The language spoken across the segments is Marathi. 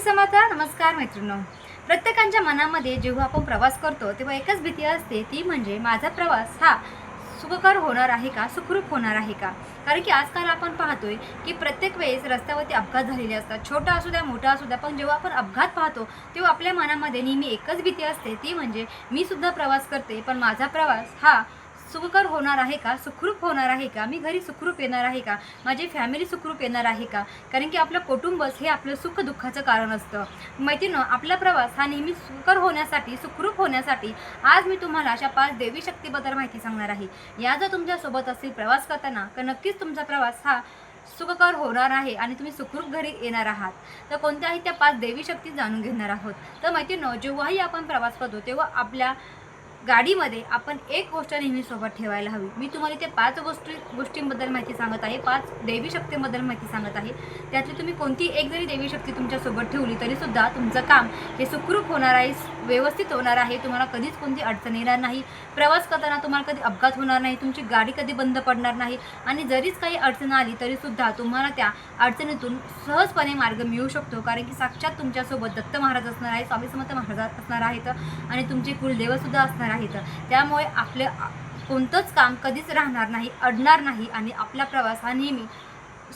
समर्थ. नमस्कार मैत्रिणींनो. प्रत्येकाच्या मनामध्ये जेव्हा आपण प्रवास करतो तेव्हा एकच भीती असते, ती म्हणजे माझा प्रवास हा सुखकर होणार आहे का, सुखरूप होणार आहे का. कारण की आजकाल आपण पाहतोय की प्रत्येक वेळेस रस्त्यावरती अपघात झालेले असतात, छोटा असू द्या मोठा असू द्या, पण जेव्हा आपण अपघात पाहतो तेव्हा आपल्या मनामध्ये नेहमी एकच भीती असते, ती म्हणजे मी सुद्धा प्रवास करते पण माझा प्रवास हा सुखकर होणार आहे का, सुखरूप होणार आहे का, मी घरी सुखरूप येणार आहे का, माझी फॅमिली सुखरूप येणार आहे का. कारण की आपलं कुटुंबच हे आपलं सुख दुःखाचं कारण असतं. मैत्रिणींनो, आपला प्रवास हा नेहमी सुखकर होण्यासाठी, सुखरूप होण्यासाठी आज मी तुम्हाला अशा 5 देवी शक्तीबद्दल माहिती सांगणार आहे. या जर तुमच्यासोबत असतील प्रवास करताना तर नक्कीच तुमचा प्रवास हा सुखकर होणार आहे आणि तुम्ही सुखरूप घरी येणार आहात. तर कोणत्या आहेत त्या 5 देवी शक्ती जाणून घेणार आहोत. तर मैत्रिणींनो, जेव्हाही आपण प्रवास करतो तेव्हा आपल्या गाडीमध्ये आपण एक गोष्ट नेहमी सोबत ठेवायला हवी. मी तुम्हाला ते 5 गोष्टींबद्दल माहिती सांगत आहे, 5 देवी शक्तींबद्दल माहिती सांगत आहे. त्यातली तुम्ही कोणती एक जरी देवी शक्ती तुमच्यासोबत ठेवली तरीसुद्धा तुमचं काम हे सुखरूप होणार आहे, व्यवस्थित होणार आहे. तुम्हाला कधीच कोणती अडचण येणार नाही. प्रवास करताना तुम्हाला कधी अपघात होणार नाही, तुमची गाडी कधी बंद पडणार नाही आणि जरीच काही अडचण आली तरीसुद्धा तुम्हाला त्या अडचणीतून सहजपणे मार्ग मिळू शकतो. कारण की साक्षात तुमच्यासोबत दत्त महाराज असणार आहे, स्वामी समर्थ महाराज असणार आहेत आणि तुमचे कुलदेवसुद्धा असणार आहेत. त्यामुळे आपले कोणतंच काम कधीच राहणार नाही, अडणार नाही आणि आपला प्रवास हा नेहमी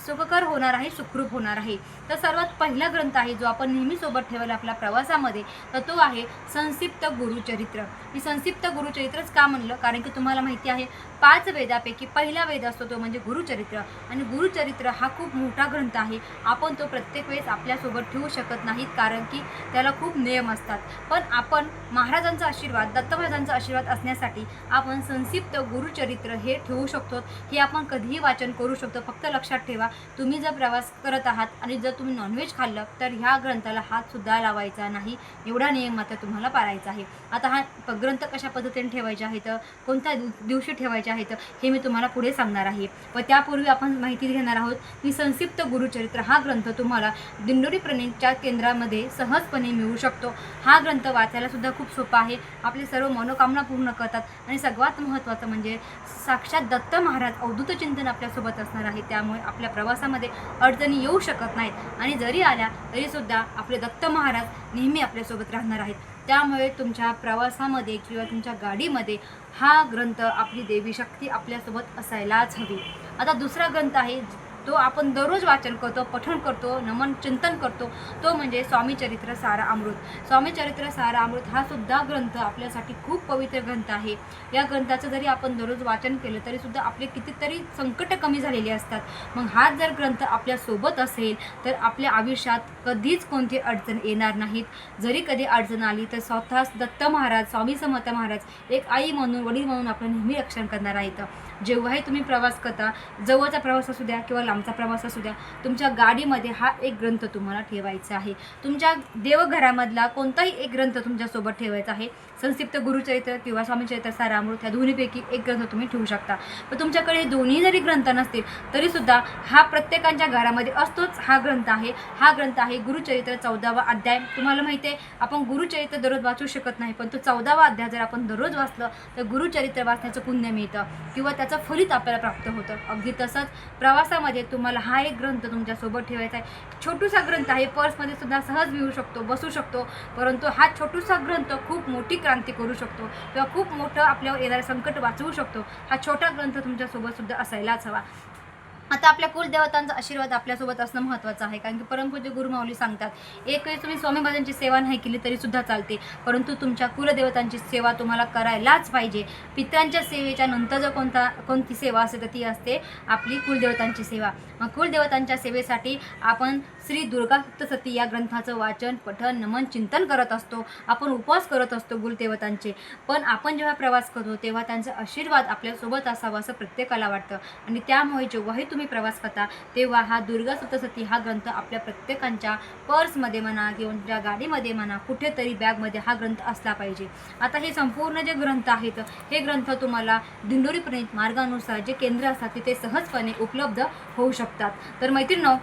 सुखकर होणार आहे, सुखरूप होणार आहे. तर सर्वात पहिला ग्रंथ आहे जो आपण नेहमी सोबत ठेवायला आपल्या प्रवासामध्ये, तर तो आहे संक्षिप्त गुरुचरित्र. मी संक्षिप्त गुरुचरित्रच का म्हणलं, कारण की तुम्हाला माहिती आहे 5 वेदापैकी पहिला वेद असतो तो म्हणजे गुरुचरित्र. आणि गुरुचरित्र हा खूप मोठा ग्रंथ आहे. आपण तो प्रत्येक वेळेस आपल्यासोबत ठेवू शकत नाहीत, कारण की त्याला खूप नियम असतात. पण आपण महाराजांचा आशीर्वाद, दत्त महाराजांचा आशीर्वाद असण्यासाठी आपण संक्षिप्त गुरुचरित्र हे ठेवू शकतो. हे आपण कधीही वाचन करू शकतो. फक्त लक्षात ठेवा, तुम्ही जर प्रवास करत आहात आणि जर तुम्ही नॉनव्हेज खाल्लं तर ह्या ग्रंथाला हातसुद्धा लावायचा नाही, एवढा नियम मात्र तुम्हाला पाळायचा आहे. आता हा ग्रंथ कशा पद्धतीने ठेवायचे आहेत, कोणत्या दिवशी ठेवायचे आहेत हे मी तुम्हाला पुढे सांगणार आहे. व त्यापूर्वी आपण माहिती घेणार आहोत की संक्षिप्त गुरुचरित्र हा ग्रंथ तुम्हाला दिंडोरी प्रणीतच्या केंद्रामध्ये सहजपणे मिळू शकतो. हा ग्रंथ वाचायला सुद्धा खूप सोपा आहे, आपले सर्व मनोकामना पूर्ण करतात आणि सगळ्यात महत्त्वाचं म्हणजे साक्षात दत्त महाराज अवधूत चिंतन आपल्यासोबत असणार आहे. त्यामुळे आपल्या प्रवासामध्ये अडचणी येऊ शकत नाहीत आणि जरी आल्या तरीसुद्धा आपले दत्त महाराज नेहमी आपल्यासोबत राहणार आहेत. त्यामुळे तुमच्या प्रवासामध्ये किंवा तुमच्या गाडीमध्ये हा ग्रंथ, आपली देवी शक्ती आपल्यासोबत असायलाच हवी. आता दुसरा ग्रंथ आहे तो आपण दररोज वाचन करतो, पठण करतो, नमन चिंतन करतो, तो म्हणजे स्वामीचरित्र सारामृत. स्वामीचरित्र सारामृत हा सुद्धा ग्रंथ आपल्यासाठी खूप पवित्र ग्रंथ आहे. या ग्रंथाचं जरी आपण दररोज वाचन केलं तरीसुद्धा आपले कितीतरी संकट कमी झालेली असतात. मग हा जर ग्रंथ आपल्यासोबत असेल तर आपल्या आयुष्यात कधीच कोणती अडचण येणार नाहीत. जरी कधी अडचण आली तर स्वतःच दत्त महाराज, स्वामी समर्थ महाराज एक आई म्हणून, वडील म्हणून आपलं नेहमी रक्षण करणार आहेत. जेव्हाही तुम्ही प्रवास करता, जवळचा प्रवास असू द्या किंवा लांबचा प्रवास असू द्या, तुमच्या गाडीमध्ये हा एक ग्रंथ तुम्हाला ठेवायचा आहे. तुमच्या देवघरामधला कोणताही एक ग्रंथ तुमच्यासोबत ठेवायचा आहे. संक्षिप्त गुरुचरित्र किंवा स्वामीचरित्र सारामृत या दोन्हीपैकी एक ग्रंथ तुम्ही ठेवू शकता. पण तुमच्याकडे दोन्ही जरी ग्रंथ नसतील तरीसुद्धा हा प्रत्येकाच्या घरामध्ये असतोच. हा ग्रंथ आहे गुरुचरित्र 14वा अध्याय. तुम्हाला माहिती आहे आपण गुरुचरित्र दररोज वाचू शकत नाही, पण तो 14वा अध्याय जर आपण दररोज वाचलं तर गुरुचरित्र वाचण्याचं पुण्य मिळतं किंवा त्याचं फलित आपल्याला प्राप्त होतं. अगदी तसंच प्रवासामध्ये तुम्हाला हा एक ग्रंथ तुमच्यासोबत ठेवायचा आहे. छोटूसा ग्रंथ आहे, पर्समध्ये सुद्धा सहज मिळू शकतो, बसू शकतो. परंतु हा छोटूसा ग्रंथ खूप मोठी क्रांती करू शकतो किंवा खूप मोठं आपल्यावर येणारं संकट वाचवू शकतो. हा छोटा ग्रंथ तुमच्यासोबत सुद्धा असायलाच हवा. आता आपल्या कुलदेवतांचा आशीर्वाद आपल्यासोबत असणं महत्त्वाचं आहे, कारण की परमपूज्य गुरुमाऊली सांगतात, एक वेळेस तुम्ही स्वामी महाराजांची सेवा नाही केली तरीसुद्धा चालते, परंतु तुमच्या कुलदेवतांची सेवा तुम्हाला करायलाच पाहिजे. पितरांच्या सेवेच्या नंतर जर कोणती सेवा असते तर ती असते आपली कुलदेवतांची सेवा. मग कुलदेवतांच्या सेवेसाठी आपण श्री दुर्गा सप्तशती या ग्रंथाचं वाचन, पठण, नमन चिंतन करत असतो. आपण उपवास करत असतो कुलदेवतांचे. पण आपण जेव्हा प्रवास करतो तेव्हा त्यांचा आशीर्वाद आपल्यासोबत असावा असं प्रत्येकाला वाटतं आणि त्यामुळे जेव्हाही तुम्ही प्रवास करता तेव्हा हा दुर्गा सप्तशती हा ग्रंथ आपल्या प्रत्येकाच्या पर्समध्ये म्हणा किंवा तुमच्या गाडीमध्ये म्हणा, कुठेतरी बॅगमध्ये हा ग्रंथ असला पाहिजे. आता हे संपूर्ण जे ग्रंथ आहेत हे ग्रंथ तुम्हाला दिंडोरी प्रणीत मार्गानुसार जे केंद्र असतात तिथे सहजपणे उपलब्ध होऊ शकतात. तर मैत्रिणींनो,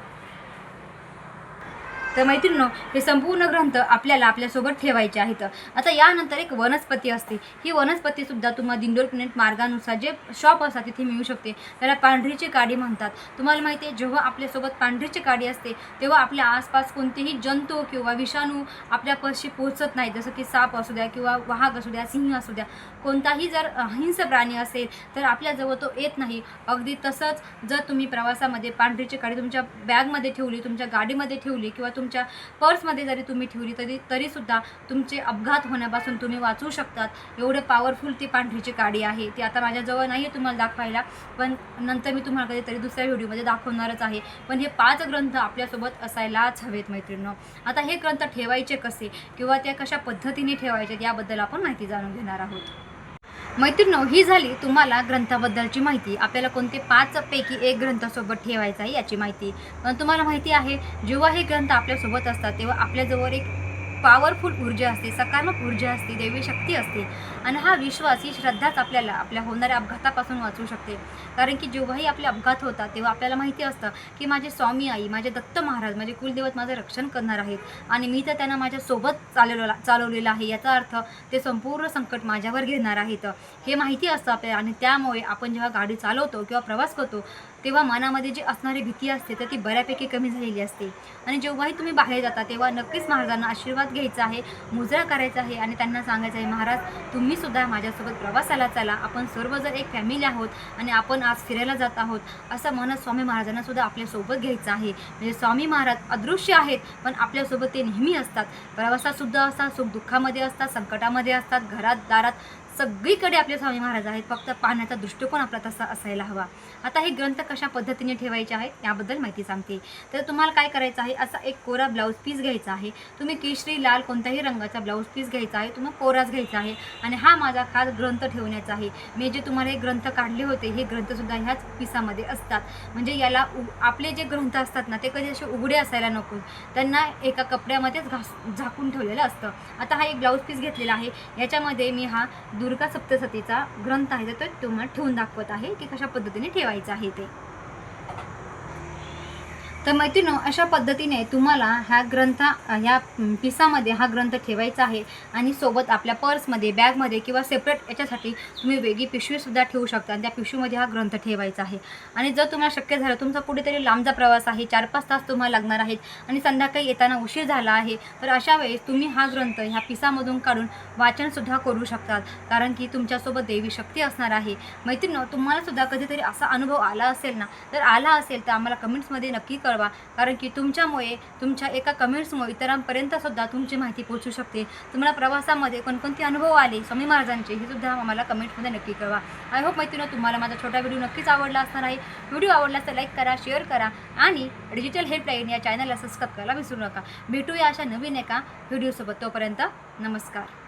तर मैत्रिणींनो, हे संपूर्ण ग्रंथ आपल्याला आपल्यासोबत ठेवायचे आहेत. आता यानंतर एक वनस्पती असते. ही वनस्पतीसुद्धा तुम्हाला दिंडोर प्लॅनेट मार्गानुसार जे शॉप असतात तिथे मिळू शकते. त्याला पांढरीची काडी म्हणतात. तुम्हाला माहिती आहे, जेव्हा आपल्यासोबत पांढरीची काडी असते तेव्हा आपल्या आसपास कोणतेही जंतू किंवा विषाणू आपल्यापाशी पोहोचत नाही. जसं की साप असू द्या किंवा वाघ असू द्या, सिंह असू द्या, कोणताही जर हिंस्र प्राणी असेल तर आपल्याजवळ तो येत नाही. अगदी तसंच जर तुम्ही प्रवासामध्ये पांढरीची काडी तुमच्या बॅगमध्ये ठेवली, तुमच्या गाडीमध्ये ठेवली किंवा तुमच्या पर्समध्ये जरी तुम्ही ठेवली तरीसुद्धा तुमचे अपघात होण्यापासून तुम्ही वाचू शकतात. एवढे पॉवरफुल ती पांढरीची काडी आहे. ती आता माझ्याजवळ नाही आहे तुम्हाला दाखवायला, पण नंतर मी तुम्हाला कधीतरी दुसऱ्या व्हिडिओमध्ये दाखवणारच आहे. पण हे 5 ग्रंथ आपल्यासोबत असायलाच हवेत मैत्रिणींनो. आता हे ग्रंथ ठेवायचे कसे किंवा त्या कशा पद्धतीने ठेवायचे याबद्दल आपण माहिती जाणून घेणार आहोत. मैत्रिणींनो, ही झाली तुम्हाला ग्रंथाबद्दलची माहिती. आपल्याला कोणते 5 पैकी एक ग्रंथासोबत ठेवायचा आहे याची माहिती. पण तुम्हाला माहिती आहे, जेव्हा हे ग्रंथ आपल्यासोबत असतात तेव्हा आपल्याजवळ एक पॉवरफुल ऊर्जा असते, सकारात्मक ऊर्जा असते, दैवी शक्ती असते. आणि हा विश्वास, ही श्रद्धाच आपल्याला आपल्या होणाऱ्या अपघातापासून वाचवू शकते. कारण की जेव्हाही आपले अपघात होतात तेव्हा आपल्याला माहिती असतं की माझे स्वामी आई, माझे दत्त महाराज, माझे कुलदैवत माझं रक्षण करणार आहेत आणि मी तर त्यांना माझ्यासोबत चालवलेलं आहे. याचा अर्थ ते संपूर्ण संकट माझ्यावर घेणार आहेत हे माहिती असतं आपल्याला. आणि त्यामुळे आपण जेव्हा गाडी चालवतो किंवा प्रवास करतो तेव्हा मनामध्ये जी असणारी भीती असते तर ती बऱ्यापैकी कमी झालेली असते. आणि जेव्हाही तुम्ही बाहेर जाता तेव्हा नक्कीच महाराजांना आशीर्वाद घ्यायचा आहे, मुजरा करायचा आहे आणि त्यांना सांगायचं आहे, महाराज तुम्हीसुद्धा माझ्यासोबत प्रवासाला चला. आपण सर्वजण एक फॅमिली आहोत आणि आपण आज फिरायला जात आहोत असं म्हणत स्वामी महाराजांना सुद्धा आपल्यासोबत घ्यायचं आहे. म्हणजे स्वामी महाराज अदृश्य आहेत पण आपल्यासोबत ते नेहमी असतात. प्रवासातसुद्धा असतात, सुख दुःखामध्ये असतात, संकटामध्ये असतात, घरात दारात सगळीकडे आपले स्वामी महाराज आहेत. फक्त पाहण्याचा दृष्टिकोन आपला तसा असायला हवा. आता हे ग्रंथ कशा पद्धतीने ठेवायचे आहेत याबद्दल माहिती सांगते. तर तुम्हाला काय करायचं आहे, असा एक कोरा ब्लाऊज पीस घ्यायचा आहे. तुम्ही केशरी, लाल कोणत्याही रंगाचा ब्लाऊज पीस घ्यायचा आहे. तुम्हाला कोराच घ्यायचा आहे आणि हा माझा खास ग्रंथ ठेवण्याचा आहे. मी जे तुम्हाला हे ग्रंथ काढले होते हे ग्रंथसुद्धा ह्याच पिसामध्ये असतात. म्हणजे याला आपले जे ग्रंथ असतात ना ते कधी असे उघडे असायला नको, त्यांना एका कपड्यामध्येच झाकून ठेवलेलं असतं. आता हा एक ब्लाऊज पीस घेतलेला आहे. याच्यामध्ये मी हा दुर्गा सप्तशतीचा ग्रंथ आहे तर तो तुम्हाला ठेवून दाखवत आहे की कशा पद्धतीने ठेवायचं आहे ते. तर मैत्रिणींनो, अशा पद्धतीने तुम्हाला ह्या पिसामध्ये हा ग्रंथ ठेवायचा आहे. आणि सोबत आपल्या पर्समध्ये, बॅगमध्ये किंवा सेपरेट याच्यासाठी तुम्ही वेगळी पिशवीसुद्धा ठेवू शकता आणि त्या पिशवीमध्ये हा ग्रंथ ठेवायचा आहे. आणि जर तुम्हाला शक्य झालं, तुमचा कुठेतरी लांबचा प्रवास आहे, 4-5 तास तुम्हाला लागणार आहेत आणि संध्याकाळी येताना उशीर झाला आहे, तर अशा वेळेस तुम्ही हा ग्रंथ ह्या पिसामधून काढून वाचनसुद्धा करू शकतात. कारण की तुमच्यासोबत देवी शक्ती असणार आहे. मैत्रिणींनो, तुम्हालासुद्धा कधीतरी असा अनुभव आला असेल ना, तर आम्हाला कमेंट्समध्ये नक्की कळवा. कारण की तुमच्यामुळे, तुमच्या एका कमेंट्समुळे इतरांपर्यंतसुद्धा तुमची माहिती पोहोचू शकते. तुम्हाला प्रवासामध्ये कोणकोणते अनुभव आले स्वामी महाराजांचे हे सुद्धा आम्हाला कमेंट्समध्ये नक्की कळवा. आय होप मैत्रिणींनो, तुम्हाला माझा छोटा व्हिडिओ नक्कीच आवडला असणार आहे. व्हिडिओ आवडला तर लाईक करा, शेअर करा आणि डिजिटल हेल्पलाईन या चॅनलला सबस्क्राईब करायला विसरू नका. भेटूया अशा नवीन एका व्हिडिओसोबत. तोपर्यंत नमस्कार.